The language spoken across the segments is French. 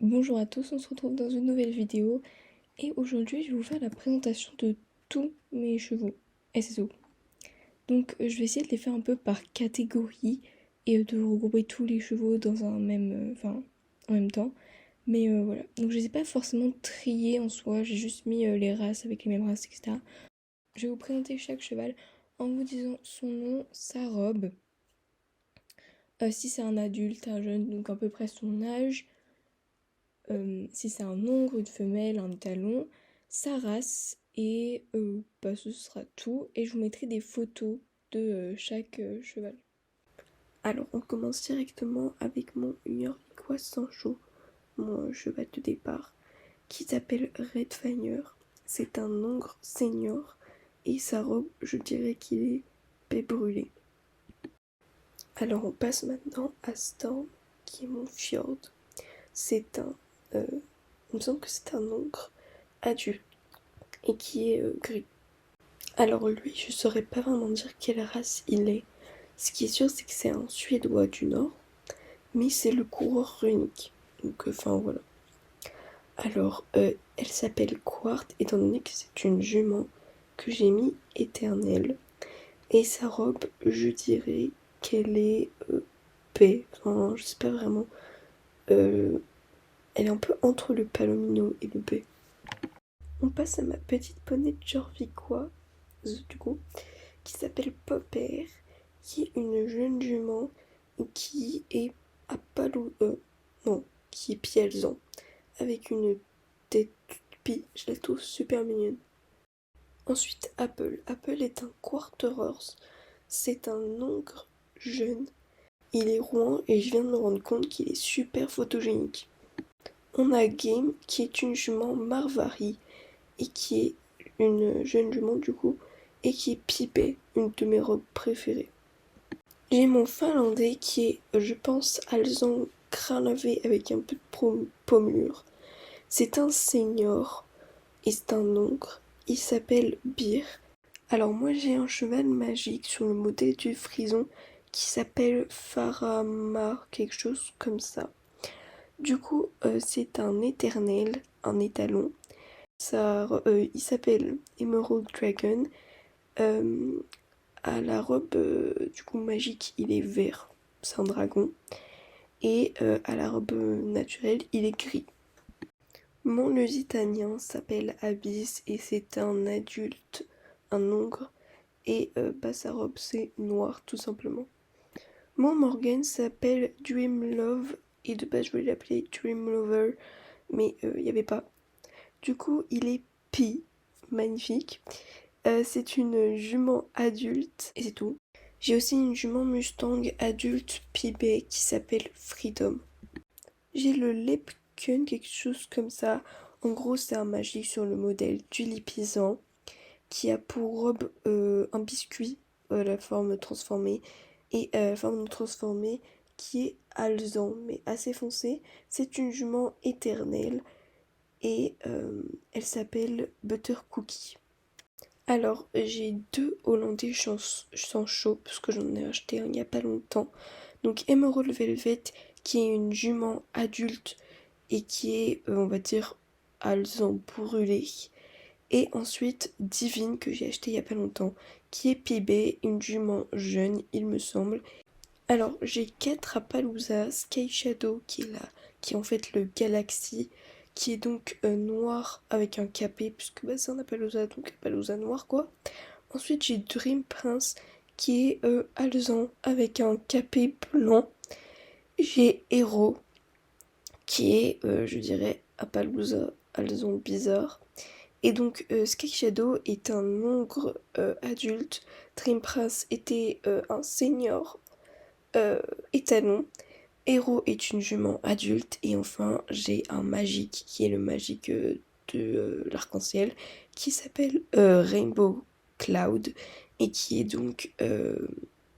Bonjour à tous, on se retrouve dans une nouvelle vidéo et aujourd'hui je vais vous faire la présentation de tous mes chevaux SSO. Donc je vais essayer de les faire un peu par catégorie et de regrouper tous les chevaux dans un même, en même temps. Mais voilà, donc je les ai pas forcément triés en soi, j'ai juste mis les races avec les mêmes races, etc. Je vais vous présenter chaque cheval en vous disant son nom, sa robe, si c'est un adulte, un jeune, donc à peu près son âge, si c'est un hongre, une femelle, un étalon, sa race et ce sera tout. Et je vous mettrai des photos de chaque cheval. Alors on commence directement avec mon Yorkshire Sancho, mon cheval de départ, qui s'appelle Redfire. C'est un hongre senior et sa robe, je dirais qu'il est paix brûlée. Alors on passe maintenant à Storm, qui est mon fjord. C'est un il me semble que c'est un hongre adulte et qui est gris. Alors lui, je saurais pas vraiment dire quelle race il est. Ce qui est sûr, c'est que c'est un Suédois du Nord, mais c'est le coureur runique. Donc, voilà. Alors, elle s'appelle Quart, étant donné que c'est une jument que j'ai mis éternelle. Et sa robe, je dirais qu'elle est paix. Enfin, je sais pas vraiment. Elle est un peu entre le palomino et le paix. On passe à ma petite poney jorviquoise, du coup, qui s'appelle Popper, qui est une jeune jument qui est à palou... non, qui est pielzan, avec une tête pie, je la trouve super mignonne. Ensuite, Apple. Apple est un quarter-horse, c'est un hongre jeune, il est rouen et je viens de me rendre compte qu'il est super photogénique. On a Game, qui est une jument marvari, et qui est une jeune jument du coup, et qui est Pipé, une de mes robes préférées. J'ai mon finlandais qui est, je pense, alezan crâne-lavé avec un peu de pommure. C'est un senior et c'est un hongre. Il s'appelle Bir. Alors moi j'ai un cheval magique sur le modèle du frison qui s'appelle Faramar, quelque chose comme ça. Du coup, c'est un éternel, un étalon. Il s'appelle Emerald Dragon. Euh, à la robe du coup magique, il est vert, c'est un dragon. Et à la robe naturelle, il est gris. Mon lusitanien s'appelle Abyss et c'est un adulte, un hongre. Et sa robe c'est noir tout simplement. Mon Morgan s'appelle Dream Love et de base je voulais l'appeler Dream Lover, mais il n'y avait pas. Du coup, il est Pi, magnifique. C'est une jument adulte et c'est tout. J'ai aussi une jument Mustang adulte Pibet qui s'appelle Freedom. J'ai le Lepkun, quelque chose comme ça. En gros, c'est un magique sur le modèle du Lipizzan qui a pour robe un biscuit, la forme transformée, et forme non transformée qui est alezan, mais assez foncé. C'est une jument éternelle et elle s'appelle Butter Cookie. Alors, j'ai deux Hollandais sans chaud, parce que j'en ai acheté un il n'y a pas longtemps. Donc, Emerald Velvet, qui est une jument adulte et qui est, on va dire, alezan brûlé. Et ensuite, Divine, que j'ai acheté il n'y a pas longtemps, qui est PB, une jument jeune, il me semble. Alors, j'ai 4 Appaloosa, Sky Shadow, qui est là, qui est en fait le Galaxy, qui est donc noir avec un capé, puisque c'est un Appaloosa, donc Appaloosa noir quoi. Ensuite, j'ai Dream Prince, qui est alezan avec un capé blanc. J'ai Hero, qui est, je dirais, Appaloosa, alezan bizarre. Et donc, Sky Shadow est un hongre adulte. Dream Prince était un senior étalon. Hero est une jument adulte. Et enfin, j'ai un magique qui est le magique de l'arc-en-ciel qui s'appelle Rainbow Cloud et qui est donc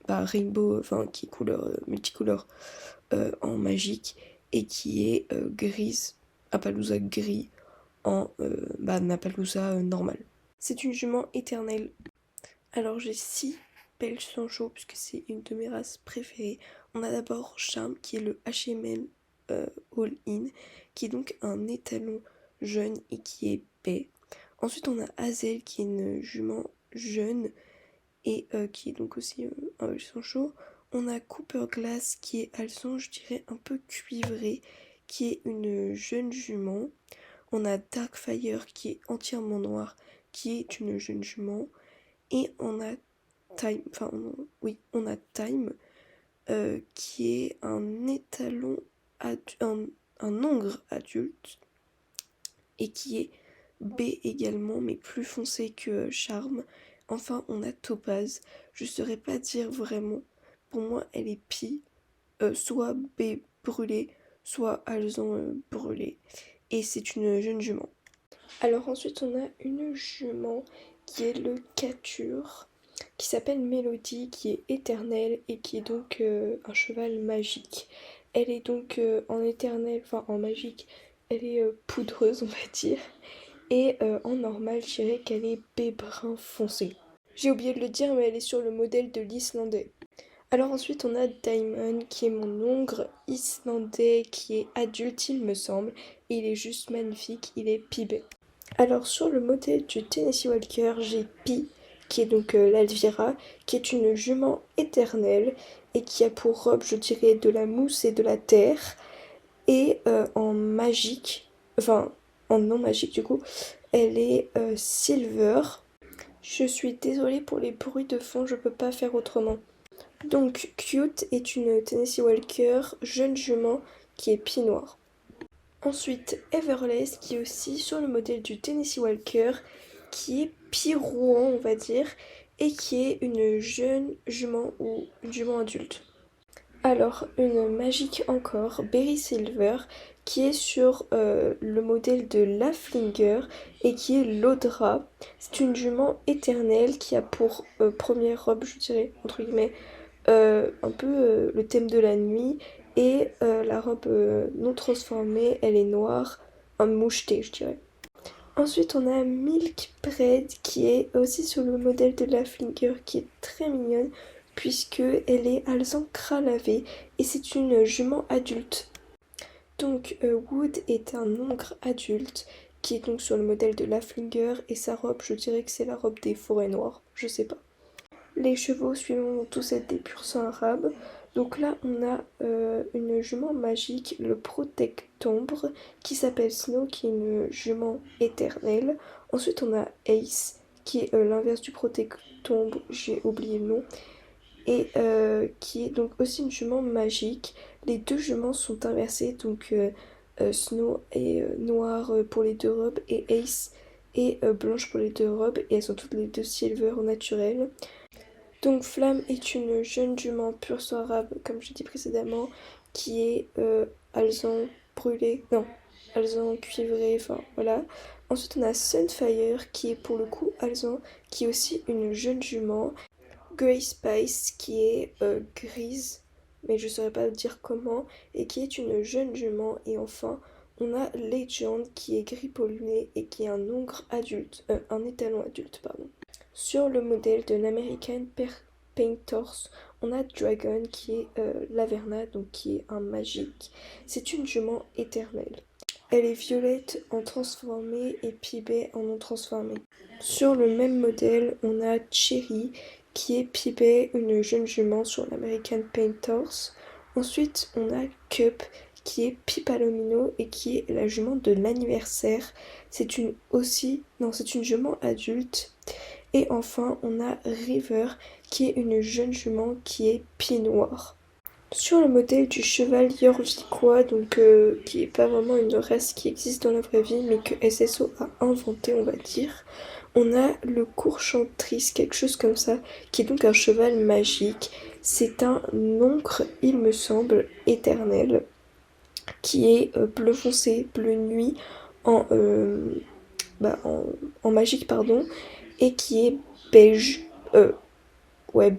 Rainbow, enfin qui est couleur multicolore en magique et qui est grise, Appaloosa gris en Napaloosa normal. C'est une jument éternelle. Alors j'ai 6 Belges sans chaud puisque c'est une de mes races préférées. On a d'abord Charme qui est le HML All-in, qui est donc un étalon jeune et qui est paix. Ensuite, on a Hazel, qui est une jument jeune et qui est donc aussi un alezan chaud. On a Cooper Glass, qui est alezan, je dirais, un peu cuivré, qui est une jeune jument. On a Darkfire, qui est entièrement noir, qui est une jeune jument. Et on a Time, on a Time, qui est un étalon, un hongre adulte, et qui est B également, mais plus foncé que Charme. Enfin, on a Topaz. Je ne saurais pas dire vraiment. Pour moi, elle est Pi, soit B brûlée, soit alezan brûlé. Et c'est une jeune jument. Alors ensuite, on a une jument qui est le Cature, qui s'appelle Mélodie, qui est éternelle et qui est donc un cheval magique. Elle est donc en éternel, enfin en magique, elle est poudreuse, on va dire. Et en normal, je dirais qu'elle est baie brun foncé. J'ai oublié de le dire, mais elle est sur le modèle de l'islandais. Alors ensuite, on a Diamond, qui est mon hongre islandais, qui est adulte, il me semble. Et il est juste magnifique, il est pibé. Alors sur le modèle du Tennessee Walker, j'ai Pi, qui est donc l'Alvira, qui est une jument éternelle et qui a pour robe, je dirais, de la mousse et de la terre. Et en magique, enfin en non magique du coup, elle est silver. Je suis désolée pour les bruits de fond, je peux pas faire autrement. Donc Cute est une Tennessee Walker jeune jument qui est Pi noir. Ensuite, Everless, qui est aussi sur le modèle du Tennessee Walker, qui est Pi-Rouen, on va dire, et qui est une jeune jument ou une jument adulte. Alors, une magique encore, Berry Silver, qui est sur le modèle de Laflinger et qui est l'Audra. C'est une jument éternelle qui a pour première robe, je dirais, entre guillemets, un peu le thème de la nuit. Et la robe non transformée, elle est noire, un moucheté, je dirais. Ensuite, on a Milk Bread qui est aussi sur le modèle de la Flinger, qui est très mignonne puisque elle est alezan lavé et c'est une jument adulte. Donc Wood est un hongre adulte qui est donc sur le modèle de la Flinger et sa robe, je dirais que c'est la robe des forêts noires, je sais pas. Les chevaux suivants vont tous être des pur sang arabes. Donc là, on a une jument magique, le Protectombre, qui s'appelle Snow, qui est une jument éternelle. Ensuite, on a Ace, qui est l'inverse du Protectombre, j'ai oublié le nom, et qui est donc aussi une jument magique. Les deux juments sont inversées, donc Snow est noire pour les deux robes, et Ace est blanche pour les deux robes, et elles sont toutes les deux silver naturel. Donc Flamme est une jeune jument pur sang arabe, comme je dit précédemment, qui est alezan brûlé, non, alezan cuivré, enfin voilà. Ensuite on a Sunfire qui est pour le coup alezan, qui est aussi une jeune jument. Grey Spice qui est grise, mais je ne saurais pas dire comment, et qui est une jeune jument. Et enfin on a Legend qui est gris pollué et qui est un hongre adulte, un étalon adulte, pardon. Sur le modèle de l'American Painters, on a Dragon qui est Laverna, donc qui est un magique. C'est une jument éternelle. Elle est violette en transformé et pibée en non transformé. Sur le même modèle, on a Cherry qui est pibée, une jeune jument sur l'American Painters. Ensuite, on a Cup qui est Pipalomino et qui est la jument de l'anniversaire. C'est une jument adulte. Et enfin, on a River, qui est une jeune jument qui est pied noir. Sur le modèle du cheval Jorvikois, donc qui n'est pas vraiment une race qui existe dans la vraie vie, mais que SSO a inventé, on va dire, on a le Courchantrice, quelque chose comme ça, qui est donc un cheval magique. C'est un hongre, il me semble, éternel, qui est bleu foncé, bleu nuit, en, en magique, pardon, et qui est beige,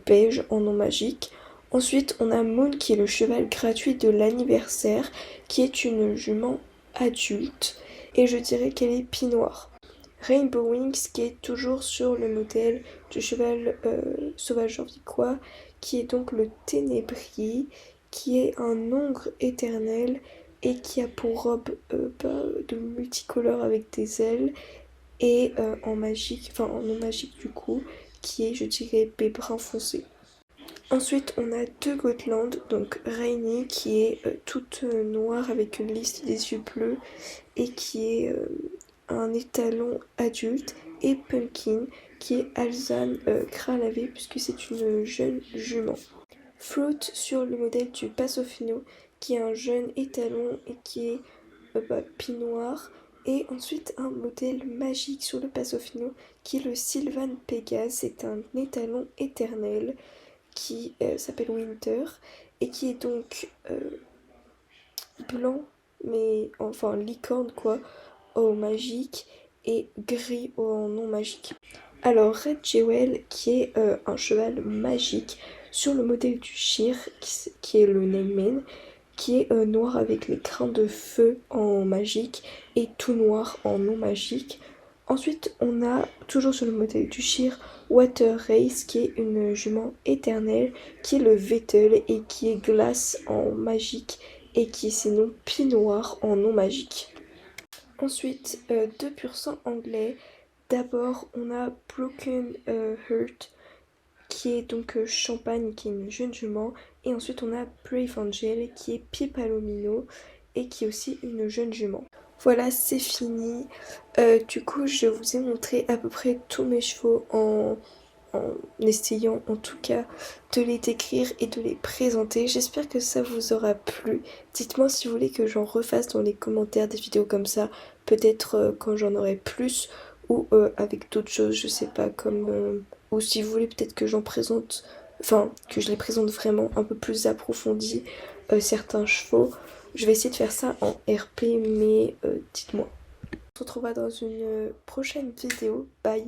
beige en non magique. Ensuite, on a Moon qui est le cheval gratuit de l'anniversaire, qui est une jument adulte, et je dirais qu'elle est pie noire. Rainbow Wings qui est toujours sur le modèle du cheval sauvage jorvicois, qui est donc le Ténébrier, qui est un hongre éternel, et qui a pour robe de multicolore avec des ailes et en magique, enfin en non magique du coup, qui est je dirais baie brun foncé. Ensuite on a deux Gotland, donc Rainy qui est toute noire avec une liste des yeux bleus et qui est un étalon adulte, et Pumpkin qui est Alzane crin lavé puisque c'est une jeune jument. Fruit sur le modèle du Passofino qui est un jeune étalon et qui est pie noir, et ensuite un modèle magique sur le Passofino qui est le Sylvan Pégase, c'est un étalon éternel qui s'appelle Winter et qui est donc blanc mais enfin licorne quoi au magique et gris au non magique. Alors Red Jewel qui est un cheval magique sur le modèle du Shir qui est le Neyman, qui est noir avec les crins de feu en magique et tout noir en non magique. Ensuite on a toujours sur le modèle du Shir Water Race qui est une jument éternelle qui est le Vettel et qui est glace en magique et qui est sinon pie noir en non magique. Ensuite, deux pur sang anglais. D'abord, on a Broken Heart, qui est donc Champagne, qui est une jeune jument. Et ensuite, on a Brave Angel, qui est pied palomino et qui est aussi une jeune jument. Voilà, c'est fini. Du coup, je vous ai montré à peu près tous mes chevaux en essayant en tout cas de les décrire et de les présenter. J'espère que ça vous aura plu. Dites-moi si vous voulez que j'en refasse dans les commentaires des vidéos comme ça, peut-être quand j'en aurai plus ou avec d'autres choses, je sais pas, comme ou si vous voulez peut-être que j'en présente, enfin que je les présente vraiment un peu plus approfondis certains chevaux. Je vais essayer de faire ça en RP, mais dites-moi. On se retrouvera dans une prochaine vidéo. Bye.